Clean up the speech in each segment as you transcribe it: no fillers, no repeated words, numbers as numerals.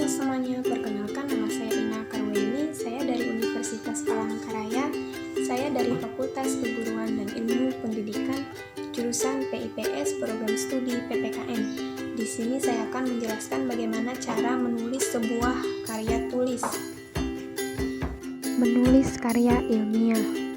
Halo semuanya, perkenalkan nama saya Ina Karwaini. Saya dari Universitas Palangkaraya. Saya dari Fakultas Keguruan dan Ilmu Pendidikan, jurusan PIPS Program Studi PPKN. Di sini saya akan menjelaskan bagaimana cara menulis sebuah karya tulis. Menulis karya ilmiah.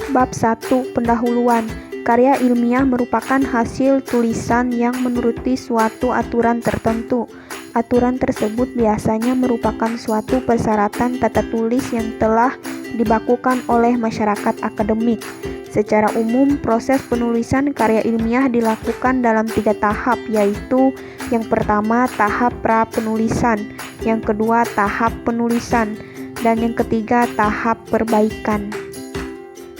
Bab 1. Pendahuluan. Karya ilmiah merupakan hasil tulisan yang menuruti suatu aturan tertentu. Aturan tersebut biasanya merupakan suatu persyaratan tata tulis yang telah dibakukan oleh masyarakat akademik. Secara umum, proses penulisan karya ilmiah dilakukan dalam 3 tahap, yaitu yang pertama tahap pra-penulisan, yang kedua tahap penulisan, dan yang ketiga tahap perbaikan.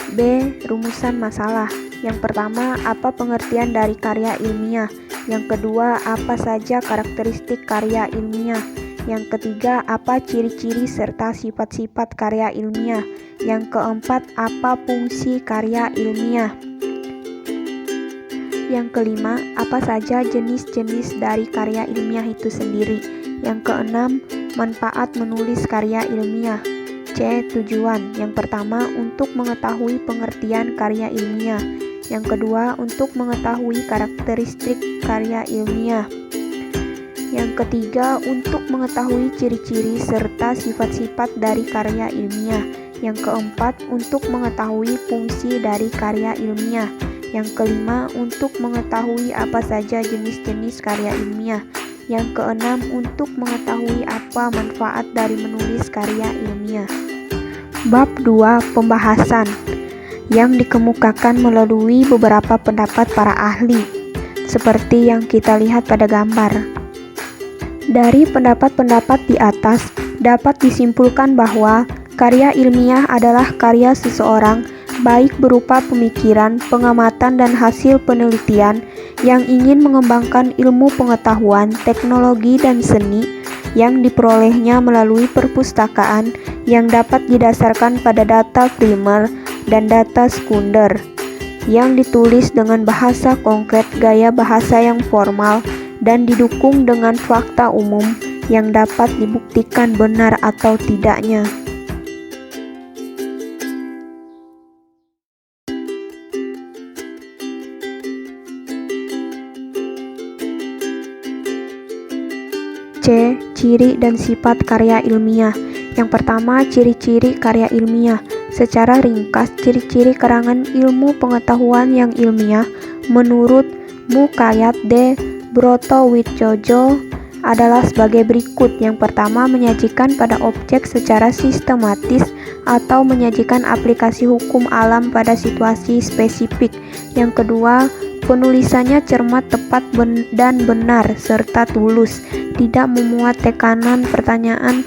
B. Rumusan masalah. Yang pertama, apa pengertian dari karya ilmiah? Yang kedua, apa saja karakteristik karya ilmiah? Yang ketiga, apa ciri-ciri serta sifat-sifat karya ilmiah? Yang keempat, apa fungsi karya ilmiah? Yang kelima, apa saja jenis-jenis dari karya ilmiah itu sendiri? Yang keenam, manfaat menulis karya ilmiah. C. Tujuan. Yang pertama, untuk mengetahui pengertian karya ilmiah. Yang kedua, untuk mengetahui karakteristik karya ilmiah. Yang ketiga, untuk mengetahui ciri-ciri serta sifat-sifat dari karya ilmiah. Yang keempat, untuk mengetahui fungsi dari karya ilmiah. Yang kelima, untuk mengetahui apa saja jenis-jenis karya ilmiah. Yang keenam, untuk mengetahui apa manfaat dari menulis karya ilmiah. Bab 2. Pembahasan, yang dikemukakan melalui beberapa pendapat para ahli, seperti yang kita lihat pada gambar. Dari pendapat-pendapat di atas, dapat disimpulkan bahwa karya ilmiah adalah karya seseorang, baik berupa pemikiran, pengamatan, dan hasil penelitian yang ingin mengembangkan ilmu pengetahuan, teknologi, dan seni yang diperolehnya melalui perpustakaan yang dapat didasarkan pada data primer dan data sekunder, yang ditulis dengan bahasa konkret, gaya bahasa yang formal, dan didukung dengan fakta umum yang dapat dibuktikan benar atau tidaknya. C. Ciri dan sifat karya ilmiah. Yang pertama, ciri-ciri karya ilmiah. Secara ringkas, ciri-ciri karangan ilmu pengetahuan yang ilmiah menurut Mukayat D. Brotowiczojo adalah sebagai berikut. Yang pertama, menyajikan pada objek secara sistematis atau menyajikan aplikasi hukum alam pada situasi spesifik. Yang kedua, penulisannya cermat, tepat, dan benar, serta tulus, tidak memuat tekanan pertanyaan.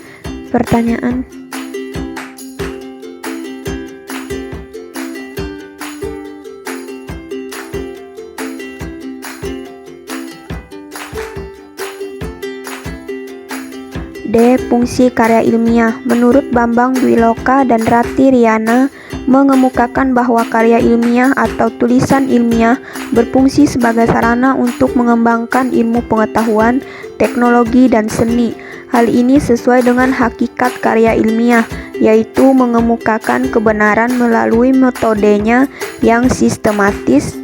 D. Fungsi karya ilmiah. Menurut Bambang Dwiloka dan Rati Riana, mengemukakan bahwa karya ilmiah atau tulisan ilmiah berfungsi sebagai sarana untuk mengembangkan ilmu pengetahuan, teknologi, dan seni. Hal ini sesuai dengan hakikat karya ilmiah, yaitu mengemukakan kebenaran melalui metodenya yang sistematis,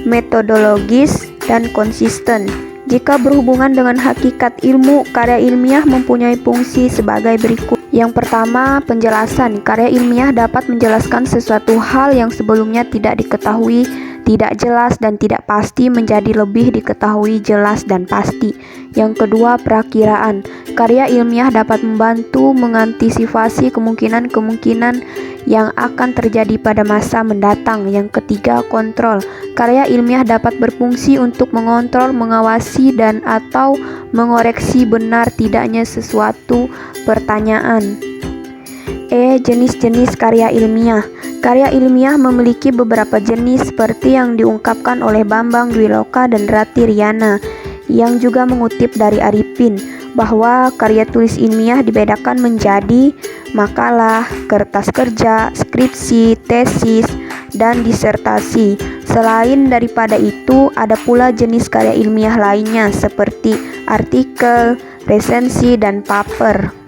metodologis, dan konsisten. Jika berhubungan dengan hakikat ilmu, karya ilmiah mempunyai fungsi sebagai berikut. Yang pertama, penjelasan. Karya ilmiah dapat menjelaskan sesuatu hal yang sebelumnya tidak diketahui, tidak jelas, dan tidak pasti menjadi lebih diketahui, jelas, dan pasti. Yang kedua, perakiraan. Karya ilmiah dapat membantu mengantisipasi kemungkinan-kemungkinan yang akan terjadi pada masa mendatang. Yang ketiga, kontrol. Karya ilmiah dapat berfungsi untuk mengontrol, mengawasi, dan atau mengoreksi benar tidaknya sesuatu pertanyaan. Jenis-jenis karya ilmiah. Karya ilmiah memiliki beberapa jenis seperti yang diungkapkan oleh Bambang Dwiloka dan Rati Riana, yang juga mengutip dari Arifin, bahwa karya tulis ilmiah dibedakan menjadi makalah, kertas kerja, skripsi, tesis, dan disertasi. Selain daripada itu, ada pula jenis karya ilmiah lainnya seperti artikel, resensi, dan paper.